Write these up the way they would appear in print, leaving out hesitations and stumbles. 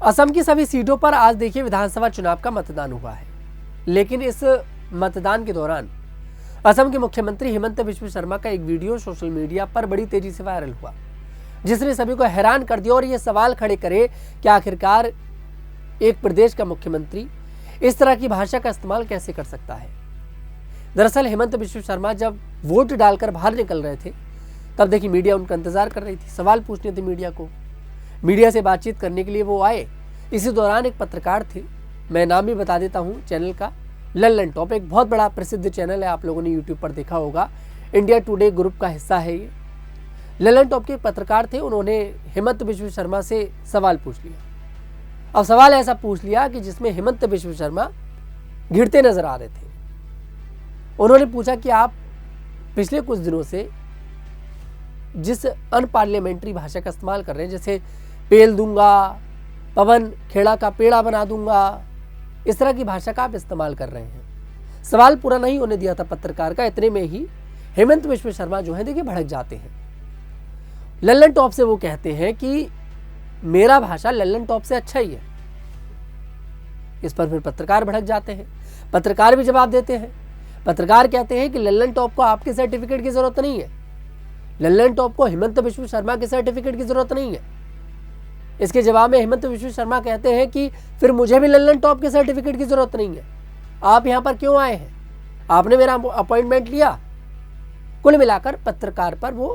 असम की सभी सीटों पर आज देखिए विधानसभा चुनाव का मतदान हुआ है, लेकिन इस मतदान के दौरान असम के मुख्यमंत्री हिमंत बिस्वा शर्मा का एक वीडियो सोशल मीडिया पर बड़ी तेजी से वायरल हुआ, जिसने सभी को हैरान कर दिया और ये सवाल खड़े करे कि आखिरकार एक प्रदेश का मुख्यमंत्री इस तरह की भाषा का इस्तेमाल कैसे कर सकता है। दरअसल हिमंत बिस्वा शर्मा जब वोट डालकर बाहर निकल रहे थे, तब देखिए मीडिया उनका इंतजार कर रही थी, सवाल पूछने थे मीडिया को। मीडिया से बातचीत करने के लिए वो आए। इसी दौरान एक पत्रकार थे, मैं नाम भी बता देता हूँ चैनल का, लल्लन टॉप, एक बहुत बड़ा प्रसिद्ध चैनल है, आप लोगों ने यूट्यूब पर देखा होगा, इंडिया टुडे ग्रुप का हिस्सा है ये। लल्लन टॉप के एक पत्रकार थे, उन्होंने हिमंत बिस्वा शर्मा से सवाल पूछ लिया। अब सवाल ऐसा पूछ लिया कि जिसमें हिमंत बिस्वा शर्मा घिरते नजर आ रहे थे। उन्होंने पूछा कि आप पिछले कुछ दिनों से जिस अनपार्लियामेंट्री भाषा का इस्तेमाल कर रहे हैं, जैसे पेल दूंगा, पवन खेड़ा का पेड़ा बना दूंगा, इस तरह की भाषा का आप इस्तेमाल कर रहे हैं। सवाल पूरा नहीं होने दिया था पत्रकार का, इतने में ही हिमंत बिस्वा शर्मा जो है देखिए भड़क जाते हैं। लल्लन टॉप से वो कहते हैं कि मेरा भाषा लल्लन टॉप से अच्छा ही है। इस पर फिर पत्रकार भड़क जाते हैं। पत्रकार भी जवाब देते हैं। पत्रकार कहते हैं कि लल्लन टॉप को आपके सर्टिफिकेट की जरूरत नहीं है, लल्लन टॉप को हिमंत बिस्वा शर्मा के सर्टिफिकेट की जरूरत नहीं है। इसके जवाब में हिमंत बिस्वा शर्मा कहते हैं कि फिर मुझे भी लल्लन टॉप के सर्टिफिकेट की जरूरत नहीं है, आप यहां पर क्यों आए हैं, आपने मेरा अपॉइंटमेंट लिया। कुल मिलाकर पत्रकार पर वो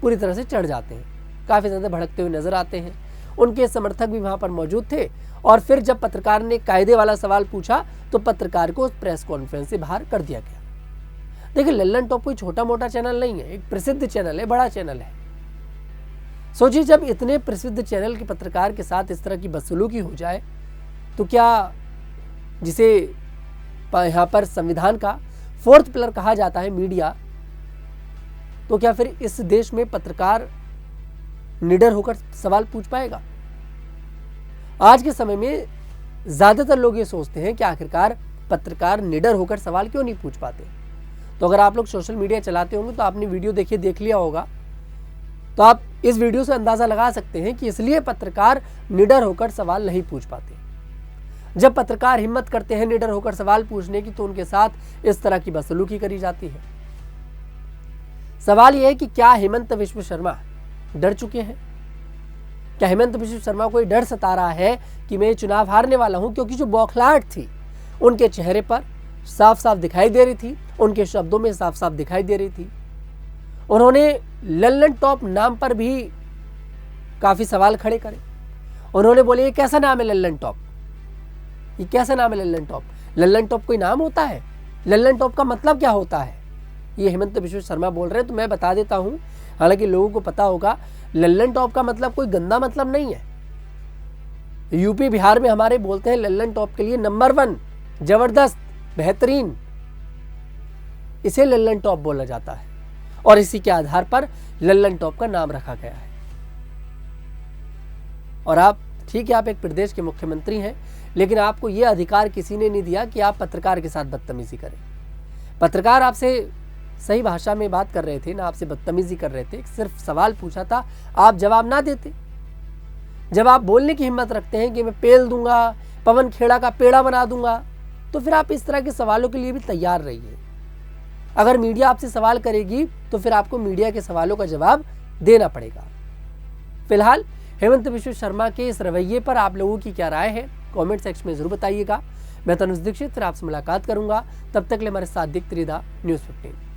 पूरी तरह से चढ़ जाते हैं, काफी ज्यादा भड़कते हुए नजर आते हैं। उनके समर्थक भी वहां पर मौजूद थे और फिर जब पत्रकार ने कायदे वाला सवाल पूछा तो पत्रकार को उस प्रेस कॉन्फ्रेंस से बाहर कर दिया गया। देखिए लल्लन टॉप कोई छोटा मोटा चैनल नहीं है, एक प्रसिद्ध चैनल है, बड़ा चैनल है। सोचिए जब इतने प्रसिद्ध चैनल के पत्रकार के साथ इस तरह की बदसलूकी हो जाए तो क्या, जिसे यहाँ पर संविधान का फोर्थ पिलर कहा जाता है मीडिया, तो क्या फिर इस देश में पत्रकार निडर होकर सवाल पूछ पाएगा? आज के समय में ज्यादातर लोग ये सोचते हैं कि आखिरकार पत्रकार निडर होकर सवाल क्यों नहीं पूछ पाते। तो अगर आप लोग सोशल मीडिया चलाते होंगे तो आपने वीडियो देखिए, देख लिया होगा, तो आप इस वीडियो से अंदाजा लगा सकते हैं कि इसलिए पत्रकार निडर होकर सवाल नहीं पूछ पाते। जब पत्रकार हिम्मत करते हैं निडर होकर सवाल पूछने की, तो उनके साथ इस तरह की बदसलूकी करी जाती है। सवाल यह है कि क्या हिमंत बिस्वा शर्मा डर चुके हैं? क्या हिमंत बिस्वा शर्मा को डर सता रहा है कि मैं चुनाव हारने वाला हूं? क्योंकि जो बौखलाहट थी उनके चेहरे पर साफ साफ दिखाई दे रही थी, उनके शब्दों में साफ साफ दिखाई दे रही थी। उन्होंने लल्लन टॉप नाम पर भी काफी सवाल खड़े करे। उन्होंने बोले ये कैसा नाम है लल्लन टॉप, ये कैसा नाम है लल्लन टॉप? लल्लन टॉप कोई नाम होता है? लल्लन टॉप का मतलब क्या होता है? ये हिमंत बिस्वा शर्मा बोल रहे हैं। तो मैं बता देता हूं, हालांकि लोगों को पता होगा, लल्लन टॉप का मतलब कोई गंदा मतलब नहीं है। यूपी बिहार में हमारे बोलते हैं लल्लन टॉप के लिए नंबर 1, जबरदस्त, बेहतरीन, इसे लल्लन टॉप बोला जाता है और इसी के आधार पर लल्लन टॉप का नाम रखा गया है। और आप, ठीक है, आप एक प्रदेश के मुख्यमंत्री हैं, लेकिन आपको यह अधिकार किसी ने नहीं दिया कि आप पत्रकार के साथ बदतमीजी करें। पत्रकार आपसे सही भाषा में बात कर रहे थे ना, आपसे बदतमीजी कर रहे थे, सिर्फ सवाल पूछा था, आप जवाब ना देते। जब आप बोलने की हिम्मत रखते हैं कि मैं पेल दूंगा, पवन खेड़ा का पेड़ा बना दूंगा, तो फिर आप इस तरह के सवालों के लिए भी तैयार रहिए। अगर मीडिया आपसे सवाल करेगी तो फिर आपको मीडिया के सवालों का जवाब देना पड़ेगा। फिलहाल हिमंत बिस्वा शर्मा के इस रवैये पर आप लोगों की क्या राय है, कमेंट सेक्शन में जरूर बताइएगा। मैं तनुज दीक्षित फिर आपसे मुलाकात करूंगा, तब तक के लिए हमारे साथ देखते रहिए न्यूज़ 15।